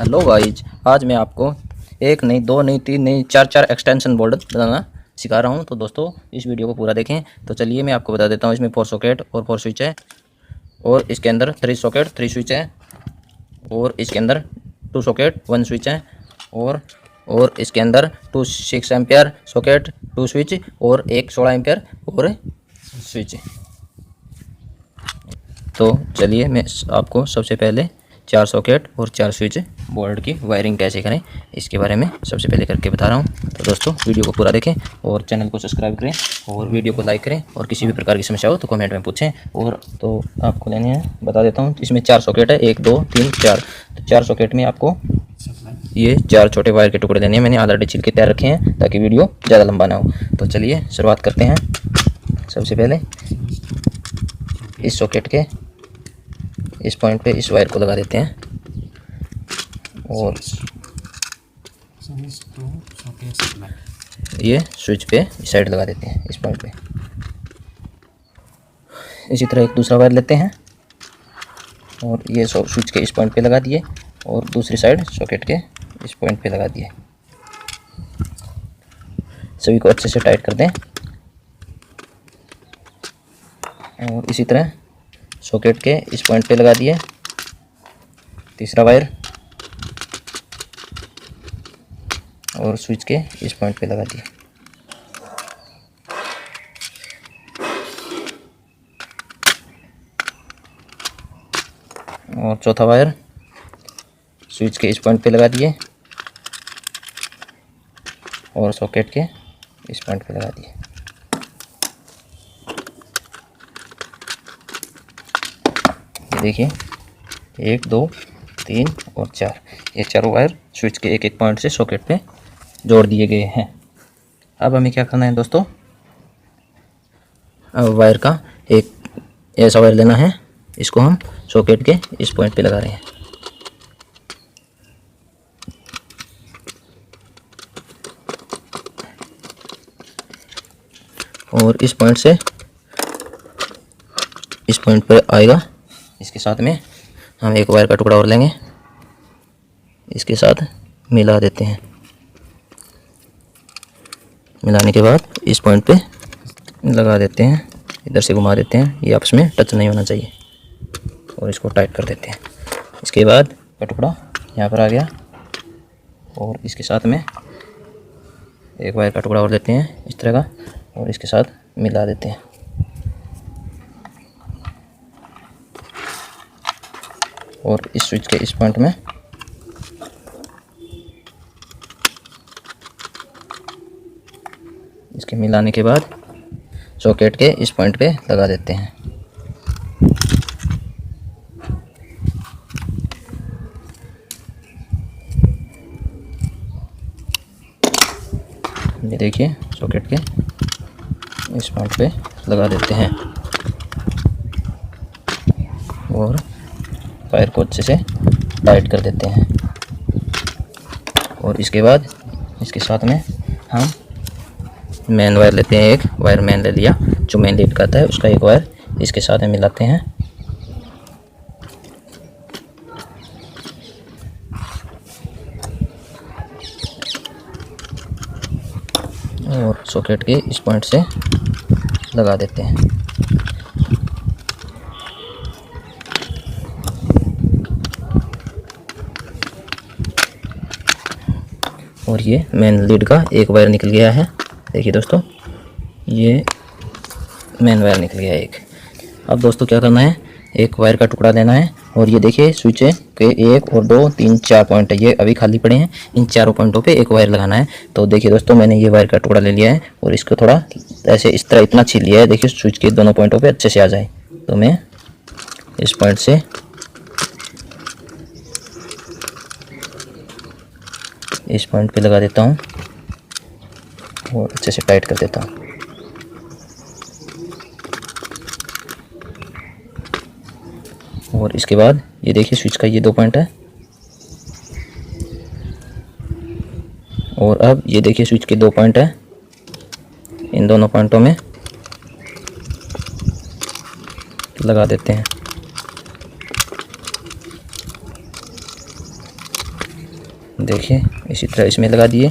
Hello guys, आज मैं आपको एक नहीं, दो नहीं, तीन नहीं, चार एक्सटेंशन बोर्ड बनाना सिखा रहा हूं। तो दोस्तों इस वीडियो को पूरा देखें। तो चलिए मैं आपको बता देता हूं। इसमें 4 सॉकेट और 4 स्विच है, और इसके अंदर 3 सॉकेट 3 स्विच है, और इसके अंदर 2 सॉकेट 1 स्विच है, और इसके अंदर 2 6 एम्पियर सॉकेट 2 स्विच और एक 16 एम्पियर और स्विच। तो चलिए मैं आपको सबसे पहले 4 सॉकेट और 4 स्विच बोर्ड की वायरिंग कैसे करें इसके बारे में सबसे पहले करके बता रहा हूं। तो दोस्तों वीडियो को पूरा देखें और चैनल को सब्सक्राइब करें और वीडियो को लाइक करें, और किसी भी प्रकार की समस्या हो तो कमेंट में पूछें। और तो आपको लेने हैं, बता देता हूं। इसमें 4 सॉकेट है, 1 2 3 4। तो 4 सॉकेट में आपको ये 4 छोटे वायर के टुकड़े लेने हैं। मैंने ऑलरेडी छिल के तैयार रखे हैं ताकि वीडियो ज़्यादा लंबा ना हो। तो चलिए शुरुआत करते हैं। सबसे पहले इस सॉकेट के इस पॉइंट पे इस वायर को लगा देते हैं, और ये स्विच पे इस साइड लगा देते हैं इस पॉइंट पे। इसी तरह एक दूसरा वायर लेते हैं और ये स्विच के इस पॉइंट पे लगा दिए, और दूसरी साइड सॉकेट के इस पॉइंट पे लगा दिए। सभी को अच्छे से टाइट कर दें, और इसी तरह सॉकेट के इस पॉइंट पे लगा दिए तीसरा वायर, और स्विच के इस पॉइंट पे लगा दिए। और चौथा वायर स्विच के इस पॉइंट पे लगा दिए, और सॉकेट के इस पॉइंट पे लगा दिए। ये देखिए 1 2 3 और 4, ये चारों वायर स्विच के एक एक पॉइंट से सॉकेट पे जोड़ दिए गए हैं। अब हमें क्या करना है दोस्तों, अब वायर का एक ऐसा वायर लेना है, इसको हम सॉकेट के इस पॉइंट पे लगा रहे हैं। और इस पॉइंट से इस पॉइंट पर आएगा। इसके साथ में हम एक वायर का टुकड़ा और लेंगे, इसके साथ मिला देते हैं। मिलाने के बाद इस पॉइंट पे लगा देते हैं, इधर से घुमा देते हैं, ये आपस में टच नहीं होना चाहिए, और इसको टाइट कर देते हैं। इसके बाद का टुकड़ा यहाँ पर आ गया, और इसके साथ में एक वायर का टुकड़ा और लेते हैं इस तरह का, और इसके साथ मिला देते हैं। और इस स्विच के इस पॉइंट में इसके मिलाने के बाद सॉकेट के इस पॉइंट पे लगा देते हैं। ये देखिए सॉकेट के इस पॉइंट पे लगा देते हैं, और वायर को अच्छे से टाइट कर देते हैं। और इसके बाद इसके साथ में हम मेन वायर लेते हैं, एक वायर मेन ले लिया जो मेन लीड का आता है, उसका एक वायर इसके साथ में मिलाते हैं। और सॉकेट के इस पॉइंट से लगा देते हैं। और ये मेन लीड का एक वायर निकल गया है। देखिए दोस्तों, ये मेन वायर निकल गया एक। अब दोस्तों क्या करना है, एक वायर का टुकड़ा लेना है, और ये देखिए स्विच के 1 और 2 3 4 पॉइंट है, ये अभी खाली पड़े हैं। इन चारों पॉइंटों पे एक वायर लगाना है। तो देखिए दोस्तों, मैंने ये वायर का टुकड़ा ले लिया है, और इसको थोड़ा ऐसे इस तरह इतना छील लिया है, देखिए स्विच के दोनों पॉइंटों पे अच्छे से आ जाए। तो मैं इस पॉइंट से इस पॉइंट पे लगा देता हूँ, और अच्छे से टाइट कर देता हूँ। और इसके बाद ये देखिए स्विच का ये 2 पॉइंट है, और अब ये देखिए स्विच के 2 पॉइंट है। इन दोनों पॉइंटों में लगा देते हैं। देखिए इसी तरह इसमें लगा दिए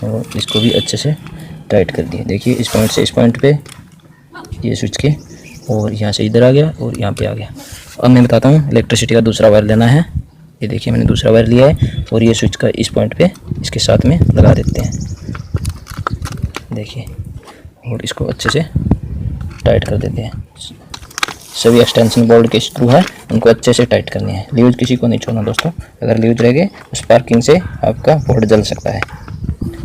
और इसको भी अच्छे से टाइट कर दिए। देखिए इस पॉइंट से इस पॉइंट पे ये स्विच के, और यहाँ से इधर आ गया और यहाँ पे आ गया। अब मैं बताता हूँ इलेक्ट्रिसिटी का दूसरा वायर लेना है। ये देखिए मैंने दूसरा वायर लिया है और ये स्विच का इस पॉइंट पे इसके साथ में लगा देते हैं। देखिए और इसको अच्छे से टाइट कर देते हैं। सभी एक्सटेंशन बोर्ड के स्क्रू है उनको अच्छे से टाइट करनी है। लीव्स किसी को नहीं छोड़ना दोस्तों, अगर लीव्स रह गए तो स्पार्किंग से आपका बोर्ड जल सकता है।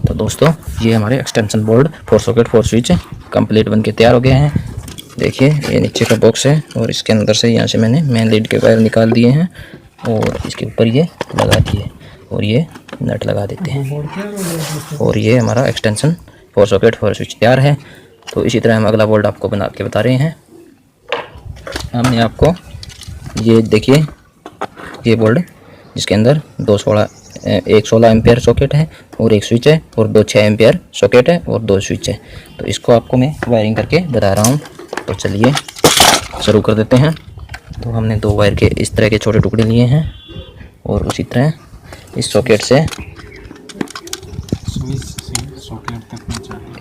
तो दोस्तों ये हमारे extension board 4 socket 4 switch complete बन के तैयार हो गए हैं। देखिए ये नीचे का बॉक्स है और इसके अंदर से यहाँ से मैंने मेन लीड के वायर निकाल दिए हैं और इसके ऊपर ये लगा दिए और ये नट लगा देते हैं और ये हमारा एक्सटेंशन 4 सॉकेट 4 स्विच तैयार है। तो इसी तरह हम अगला बोर्ड आपको बना के बता रहे हैं। हमने आपको ये देखिए ये बोर्ड जिसके अंदर एक 16 एम्पियर सॉकेट है और एक स्विच है और 2 6 एम्पियर सॉकेट है और 2 स्विच है। तो इसको आपको मैं वायरिंग करके बता रहा हूँ। तो चलिए शुरू कर देते हैं। तो हमने 2 वायर के इस तरह के छोटे टुकड़े लिए हैं और उसी तरह इस सॉकेट से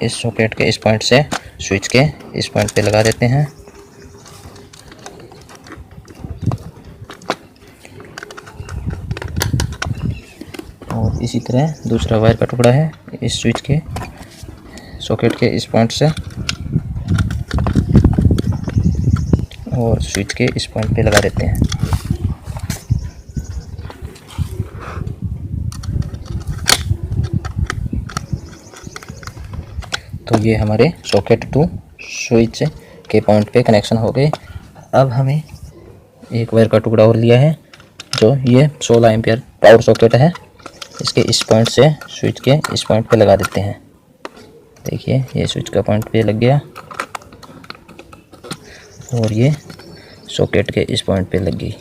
इस सॉकेट के इस पॉइंट से स्विच के इस पॉइंट पे लगा देते हैं। और इसी तरह दूसरा वायर का टुकड़ा है इस स्विच के सॉकेट के इस पॉइंट से और स्विच के इस पॉइंट पे लगा देते हैं। तो ये हमारे सॉकेट टू स्विच के पॉइंट पे कनेक्शन हो गए। अब हमें एक वायर का टुकड़ा और लिया है जो ये 16 एम्पियर पावर सॉकेट है। इसके इस पॉइंट से स्विच के इस पॉइंट पे लगा देते हैं। देखिए ये स्विच का पॉइंट पे लग गया और ये सॉकेट के इस पॉइंट पे लग गई।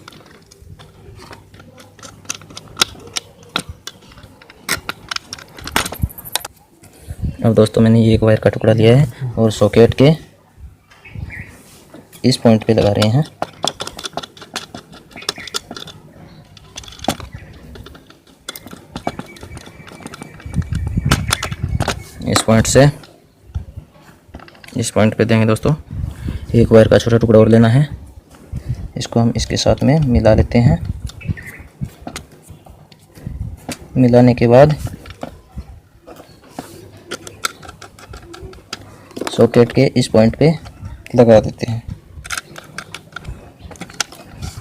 अब दोस्तों मैंने ये एक वायर का टुकड़ा लिया है और सॉकेट के इस पॉइंट पे लगा रहे हैं। इस पॉइंट से इस पॉइंट पे देंगे दोस्तों। एक वायर का छोटा टुकड़ा और लेना है, इसको हम इसके साथ में मिला लेते हैं। मिलाने के बाद सॉकेट के इस पॉइंट पे लगा देते हैं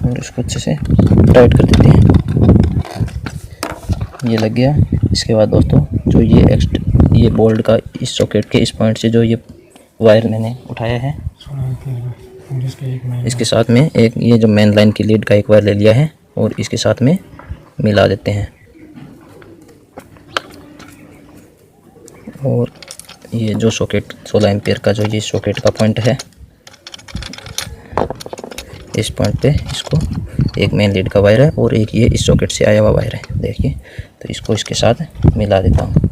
और इसको अच्छे से टाइट कर देते हैं। ये लग गया। इसके बाद दोस्तों जो ये बोल्ट का इस सॉकेट के इस पॉइंट से जो ये वायर मैंने उठाया है इसके साथ में एक ये जो मेन लाइन की लीड का एक वायर ले लिया है और इसके साथ में मिला देते हैं। और ये जो सॉकेट 16 एम्पियर का जो ये सॉकेट का पॉइंट है इस पॉइंट पे इसको एक मेन लीड का वायर है और एक ये इस सॉकेट से आया हुआ वायर है। देखिए तो इसको इसके साथ मिला देता हूँ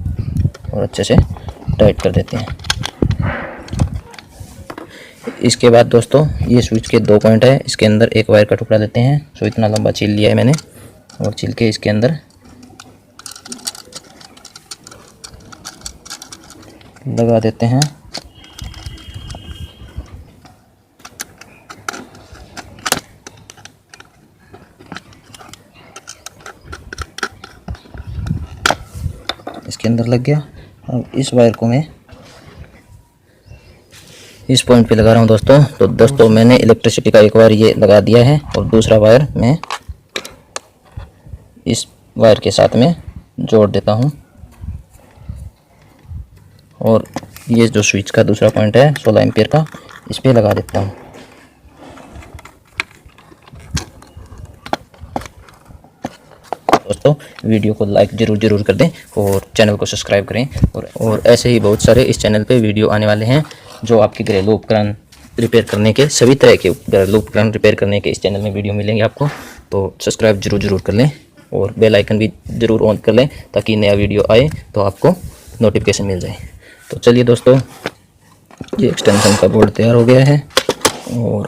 और अच्छे से टाइट कर देते हैं। इसके बाद दोस्तों ये स्विच के 2 पॉइंट है, इसके अंदर एक वायर का टुकड़ा लेते हैं। सो इतना लंबा छील लिया है मैंने और छील के इसके अंदर लगा देते हैं। इसके अंदर लग गया। अब इस वायर को मैं इस पॉइंट पे लगा रहा हूँ दोस्तों। तो दोस्तों मैंने इलेक्ट्रिसिटी का एक वायर ये लगा दिया है और दूसरा वायर मैं इस वायर के साथ में जोड़ देता हूँ और ये जो स्विच का दूसरा पॉइंट है 16 एम्पियर का इस पे लगा देता हूँ। दोस्तों वीडियो को लाइक ज़रूर कर दें और चैनल को सब्सक्राइब करें और ऐसे ही बहुत सारे इस चैनल पे वीडियो आने वाले हैं जो आपके घरेलू उपकरण रिपेयर करने के सभी तरह के घरेलू उपकरण रिपेयर करने के इस चैनल में वीडियो मिलेंगे आपको। तो सब्सक्राइब ज़रूर कर लें और बेल आइकन भी ज़रूर ऑन कर लें ताकि नया वीडियो आए तो आपको नोटिफिकेशन मिल जाए। तो चलिए दोस्तों ये एक्सटेंशन का बोर्ड तैयार हो गया है और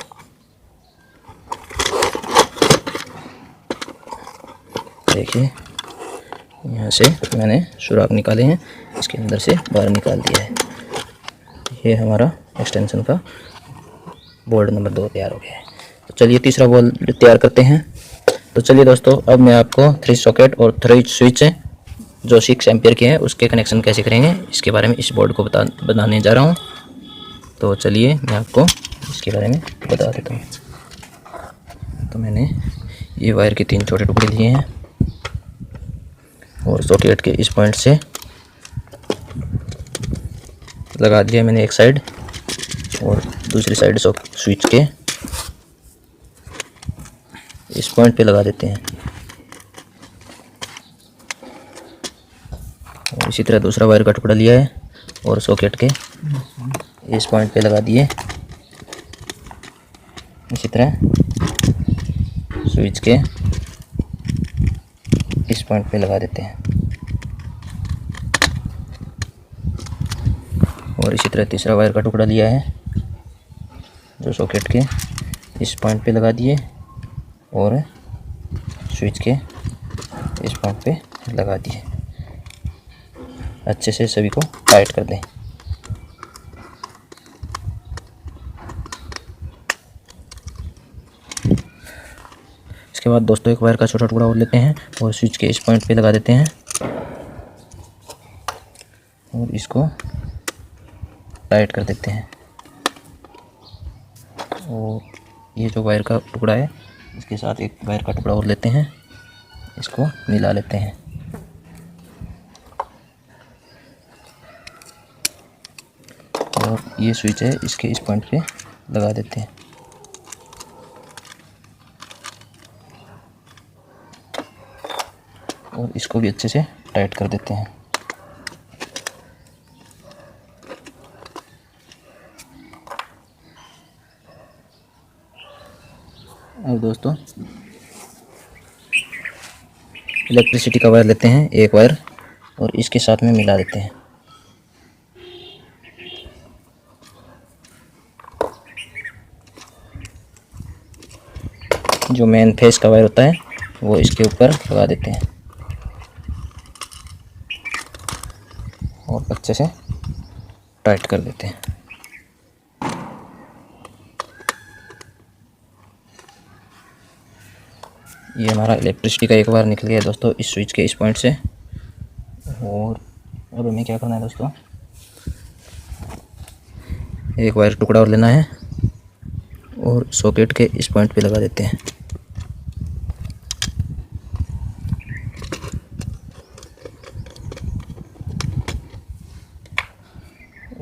देखिए यहाँ से मैंने सुराख निकाले हैं, इसके अंदर से बाहर निकाल दिया है। ये हमारा एक्सटेंशन का बोल्ट नंबर 2 तैयार हो गया है। तो चलिए तीसरा बोल्ट तैयार करते हैं। तो चलिए दोस्तों, अब मैं आपको 3 सॉकेट और 3 स्विच जो 6 एम्पियर के हैं उसके कनेक्शन कैसे करेंगे इसके बारे में इस बोर्ड को बनाने जा रहा हूँ। तो चलिए मैं आपको इसके बारे में बता देता हूँ। तो मैंने ये वायर के 3 छोटे टुकड़े लिए हैं और सॉकेट के इस पॉइंट से लगा दिया मैंने एक साइड और दूसरी साइड स्विच के इस पॉइंट पे लगा देते हैं। और इसी तरह दूसरा वायर का टुकड़ा लिया है और सॉकेट के इस पॉइंट पे लगा दिए। इसी तरह स्विच के इस पॉइंट पे लगा देते हैं और इसी तरह तीसरा वायर का टुकड़ा लिया है जो सॉकेट के इस पॉइंट पे लगा दिए और स्विच के इस पॉइंट पे लगा दिए। अच्छे से सभी को टाइट कर दें। इसके बाद दोस्तों एक वायर का छोटा टुकड़ा और लेते हैं और स्विच के इस पॉइंट पे लगा देते हैं और इसको टाइट कर देते हैं। और ये जो वायर का टुकड़ा है इसके साथ एक वायर का टुकड़ा और लेते हैं, इसको मिला लेते हैं। और ये स्विच है इसके इस पॉइंट पे लगा देते हैं। और इसको भी अच्छे से टाइट कर देते हैं। अब दोस्तों इलेक्ट्रिसिटी का वायर लेते हैं एक वायर और इसके साथ में मिला देते हैं। जो मेन फेस का वायर होता है वो इसके ऊपर लगा देते हैं और अच्छे से टाइट कर देते हैं। ये हमारा इलेक्ट्रिसिटी का एक वायर निकल गया है दोस्तों इस स्विच के इस पॉइंट से। और अब हमें क्या करना है दोस्तों, एक वायर टुकड़ा और लेना है और सॉकेट के इस पॉइंट पे लगा देते हैं।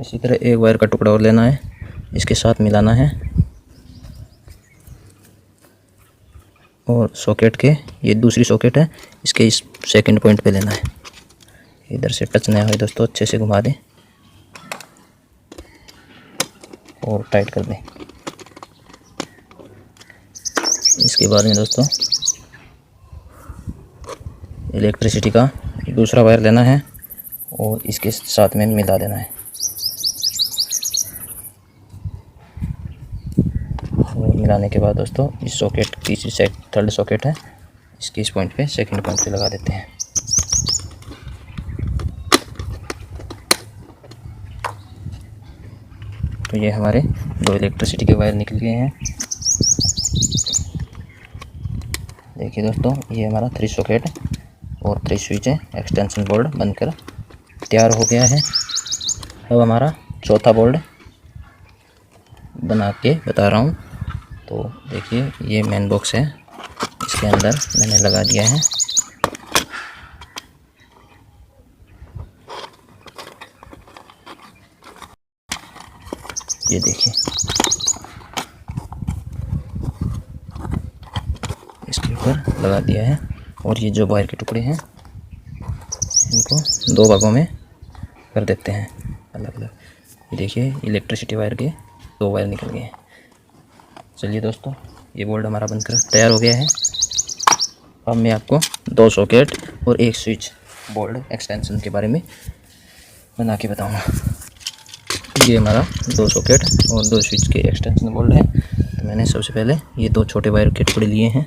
इसी तरह एक वायर का टुकड़ा और लेना है, इसके साथ मिलाना है और सॉकेट के ये दूसरी सॉकेट है इसके इस सेकंड पॉइंट पे लेना है। इधर से टच नहीं हो दोस्तों, अच्छे से घुमा दें और टाइट कर दें। इसके बाद में दोस्तों इलेक्ट्रिसिटी का दूसरा वायर लेना है और इसके साथ में मिला देना है। और मिलाने के बाद दोस्तों इस सॉकेट तीसरी थर्ड सॉकेट है इसके इस पॉइंट पे सेकंड पॉइंट पे लगा देते हैं। तो ये हमारे 2 इलेक्ट्रिसिटी के वायर निकल गए हैं। देखिए दोस्तों ये हमारा 3 सॉकेट और 3 स्विच है एक्सटेंशन बोर्ड बनकर तैयार हो गया है। अब हमारा चौथा बोर्ड बना के बता रहा हूँ। तो देखिए ये मेन बॉक्स है, इसके अंदर मैंने लगा दिया है। ये देखिए इसके ऊपर लगा दिया है। और ये जो वायर के टुकड़े हैं इनको 2 भागों में कर देते हैं अलग अलग। ये देखिए इलेक्ट्रिसिटी वायर के 2 वायर निकल गए हैं। चलिए दोस्तों ये बोर्ड हमारा बनकर तैयार हो गया है। अब मैं आपको 2 सॉकेट और 1 स्विच बोर्ड एक्सटेंशन के बारे में बना के बताऊँगा। ये हमारा 2 सॉकेट और 2 स्विच के एक्सटेंशन बोर्ड है। तो मैंने सबसे पहले ये 2 छोटे वायर के टुकड़े लिए हैं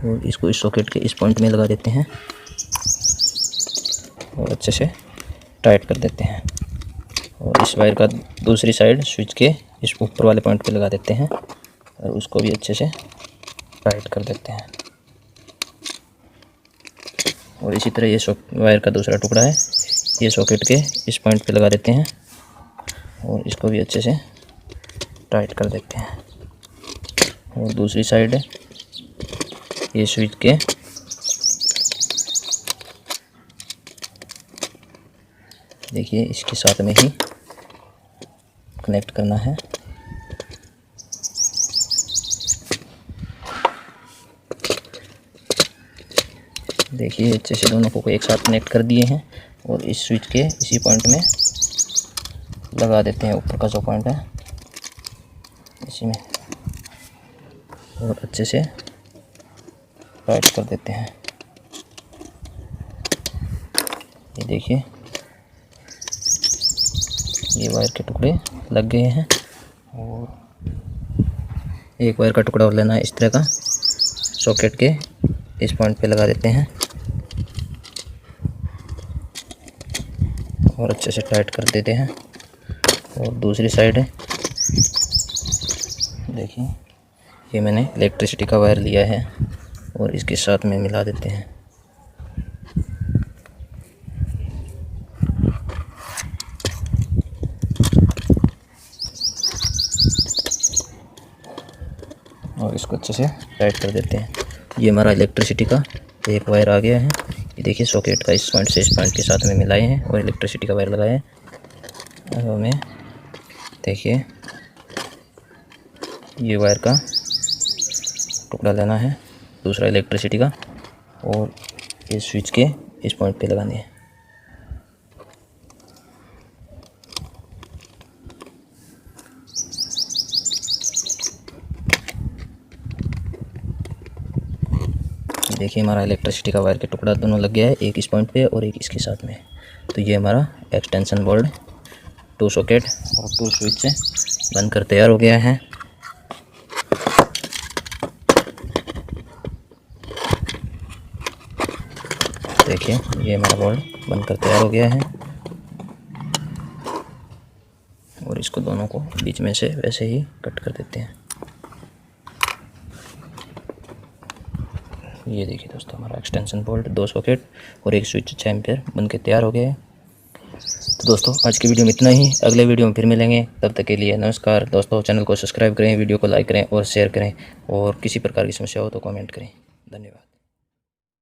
और इसको इस सॉकेट के इस पॉइंट में लगा देते हैं और अच्छे से टाइट कर देते हैं। और इस वायर का दूसरी साइड स्विच के इस ऊपर वाले पॉइंट पे लगा देते हैं और उसको भी अच्छे से टाइट कर देते हैं। और इसी तरह ये वायर का दूसरा टुकड़ा है, ये सॉकेट के इस पॉइंट पे लगा देते हैं और इसको भी अच्छे से टाइट कर देते हैं। और दूसरी साइड ये स्विच के देखिए इसके साथ में ही कनेक्ट करना है। देखिए अच्छे से दोनों को एक साथ कनेक्ट कर दिए हैं और इस स्विच के इसी पॉइंट में लगा देते हैं, ऊपर का जो पॉइंट है इसी में, और अच्छे से टाइट कर देते हैं। ये देखिए ये वायर के टुकड़े लग गए हैं और एक वायर का टुकड़ा और लेना है इस तरह का, सॉकेट के इस पॉइंट पे लगा देते हैं और अच्छे से टाइट कर देते हैं। और दूसरी साइड है देखिए ये मैंने इलेक्ट्रिसिटी का वायर लिया है और इसके साथ में मिला देते हैं। और इसको अच्छे से टाइट कर देते हैं। ये हमारा इलेक्ट्रिसिटी का एक वायर आ गया है। ये देखिए सॉकेट का इस पॉइंट से इस पॉइंट के साथ में मिलाए हैं और इलेक्ट्रिसिटी का वायर लगाया है। अब हमें देखिए ये वायर का टुकड़ा लेना है दूसरा इलेक्ट्रिसिटी का और इस स्विच के इस पॉइंट पे लगाने हैं। देखिए हमारा इलेक्ट्रिसिटी का वायर के टुकड़ा दोनों लग गया है, एक इस पॉइंट पे और एक इसके साथ में। तो ये हमारा एक्सटेंशन बोर्ड 2 सॉकेट और 2 स्विच से बनकर तैयार हो गया है। देखिए ये हमारा बोर्ड बनकर तैयार हो गया है और इसको दोनों को बीच में से वैसे ही कट कर देते हैं। ये देखिए दोस्तों हमारा एक्सटेंशन बोल्ट 2 सॉकेट और 1 स्विच 6 एम्पियर बनके तैयार हो गया है। तो दोस्तों आज की वीडियो में इतना ही, अगले वीडियो में फिर मिलेंगे, तब तक के लिए नमस्कार। दोस्तों चैनल को सब्सक्राइब करें, वीडियो को लाइक करें और शेयर करें और किसी प्रकार की समस्या हो तो कमेंट करें। धन्यवाद।